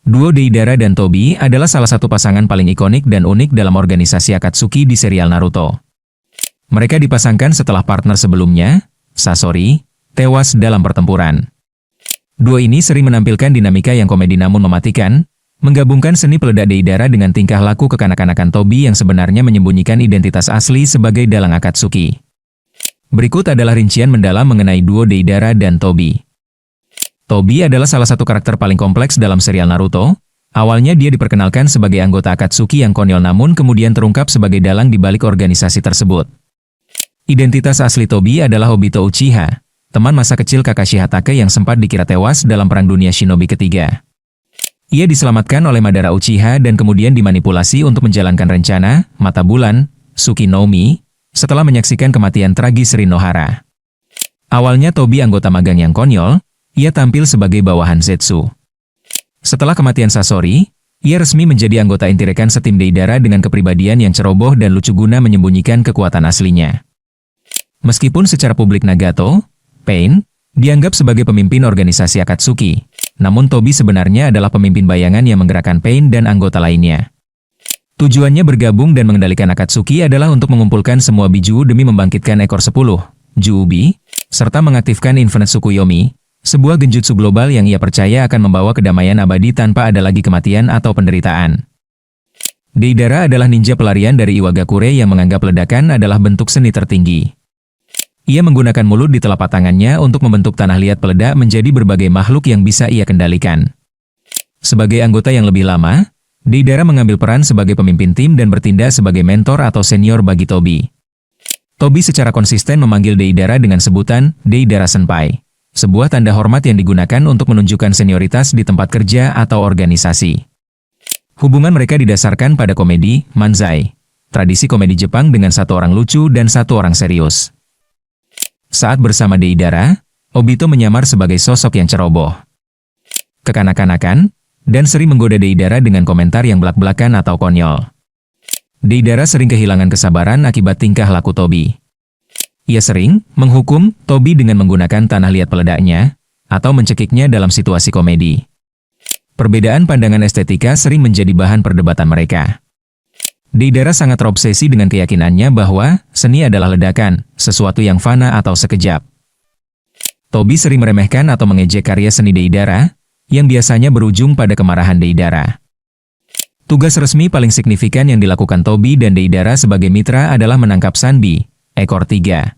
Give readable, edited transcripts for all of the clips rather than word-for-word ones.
Duo Deidara dan Tobi adalah salah satu pasangan paling ikonik dan unik dalam organisasi Akatsuki di serial Naruto. Mereka dipasangkan setelah partner sebelumnya, Sasori, tewas dalam pertempuran. Duo ini sering menampilkan dinamika yang komedi namun mematikan, menggabungkan seni peledak Deidara dengan tingkah laku kekanak-kanakan Tobi yang sebenarnya menyembunyikan identitas asli sebagai dalang Akatsuki. Berikut adalah rincian mendalam mengenai duo Deidara dan Tobi. Tobi adalah salah satu karakter paling kompleks dalam serial Naruto. Awalnya dia diperkenalkan sebagai anggota Akatsuki yang konyol namun kemudian terungkap sebagai dalang di balik organisasi tersebut. Identitas asli Tobi adalah Obito Uchiha, teman masa kecil Kakashi Hatake yang sempat dikira tewas dalam Perang Dunia Shinobi ketiga. Ia diselamatkan oleh Madara Uchiha dan kemudian dimanipulasi untuk menjalankan rencana Mata Bulan, Tsuki no Mi, setelah menyaksikan kematian tragis Rin Nohara. Awalnya Tobi anggota magang yang konyol, ia tampil sebagai bawahan Zetsu. Setelah kematian Sasori, ia resmi menjadi anggota inti rekan setim Deidara dengan kepribadian yang ceroboh dan lucu guna menyembunyikan kekuatan aslinya. Meskipun secara publik Nagato, Pain, dianggap sebagai pemimpin organisasi Akatsuki, namun Tobi sebenarnya adalah pemimpin bayangan yang menggerakkan Pain dan anggota lainnya. Tujuannya bergabung dan mengendalikan Akatsuki adalah untuk mengumpulkan semua biju demi membangkitkan ekor 10, Juubi, serta mengaktifkan Infinite Tsukuyomi, sebuah genjutsu global yang ia percaya akan membawa kedamaian abadi tanpa ada lagi kematian atau penderitaan. Deidara adalah ninja pelarian dari Iwagakure yang menganggap ledakan adalah bentuk seni tertinggi. Ia menggunakan mulut di telapak tangannya untuk membentuk tanah liat peledak menjadi berbagai makhluk yang bisa ia kendalikan. Sebagai anggota yang lebih lama, Deidara mengambil peran sebagai pemimpin tim dan bertindak sebagai mentor atau senior bagi Tobi. Tobi secara konsisten memanggil Deidara dengan sebutan Deidara Senpai, sebuah tanda hormat yang digunakan untuk menunjukkan senioritas di tempat kerja atau organisasi. Hubungan mereka didasarkan pada komedi, manzai, tradisi komedi Jepang dengan satu orang lucu dan satu orang serius. Saat bersama Deidara, Obito menyamar sebagai sosok yang ceroboh, kekanak-kanakan, dan sering menggoda Deidara dengan komentar yang belak-belakan atau konyol. Deidara sering kehilangan kesabaran akibat tingkah laku Tobi. Ia sering menghukum Tobi dengan menggunakan tanah liat peledaknya, atau mencekiknya dalam situasi komedi. Perbedaan pandangan estetika sering menjadi bahan perdebatan mereka. Deidara sangat terobsesi dengan keyakinannya bahwa seni adalah ledakan, sesuatu yang fana atau sekejap. Tobi sering meremehkan atau mengejek karya seni Deidara, yang biasanya berujung pada kemarahan Deidara. Tugas resmi paling signifikan yang dilakukan Tobi dan Deidara sebagai mitra adalah menangkap Sanbi, ekor 3.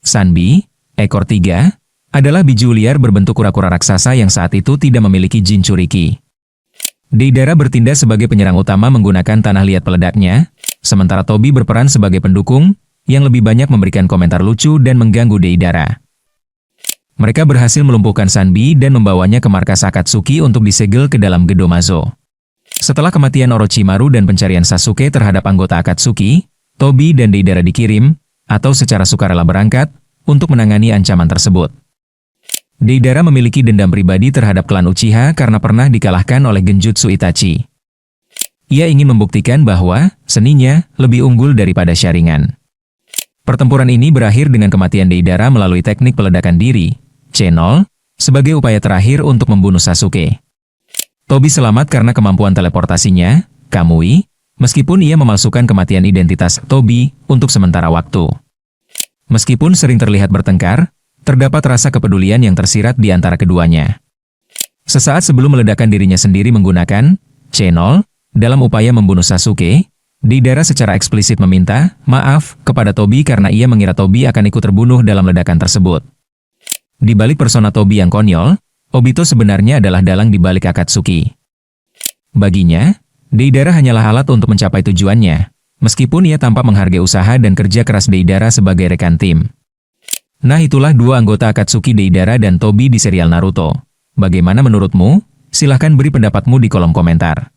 Sanbi, ekor 3, adalah biju liar berbentuk kura-kura raksasa yang saat itu tidak memiliki Jinchuriki. Deidara bertindak sebagai penyerang utama menggunakan tanah liat peledaknya, sementara Tobi berperan sebagai pendukung, yang lebih banyak memberikan komentar lucu dan mengganggu Deidara. Mereka berhasil melumpuhkan Sanbi dan membawanya ke markas Akatsuki untuk disegel ke dalam Gedomazo. Setelah kematian Orochimaru dan pencarian Sasuke terhadap anggota Akatsuki, Tobi dan Deidara dikirim, atau secara sukarela berangkat, untuk menangani ancaman tersebut. Deidara memiliki dendam pribadi terhadap klan Uchiha karena pernah dikalahkan oleh Genjutsu Itachi. Ia ingin membuktikan bahwa seninya lebih unggul daripada Sharingan. Pertempuran ini berakhir dengan kematian Deidara melalui teknik peledakan diri, C0, sebagai upaya terakhir untuk membunuh Sasuke. Tobi selamat karena kemampuan teleportasinya, Kamui, meskipun ia memalsukan kematian identitas Tobi untuk sementara waktu. Meskipun sering terlihat bertengkar, terdapat rasa kepedulian yang tersirat di antara keduanya. Sesaat sebelum meledakkan dirinya sendiri menggunakan C0, dalam upaya membunuh Sasuke, Deidara secara eksplisit meminta maaf kepada Tobi karena ia mengira Tobi akan ikut terbunuh dalam ledakan tersebut. Di balik persona Tobi yang konyol, Obito sebenarnya adalah dalang di balik Akatsuki. Baginya, Deidara hanyalah alat untuk mencapai tujuannya, meskipun ia tampak menghargai usaha dan kerja keras Deidara sebagai rekan tim. Nah, itulah dua anggota Akatsuki, Deidara dan Tobi di serial Naruto. Bagaimana menurutmu? Silahkan beri pendapatmu di kolom komentar.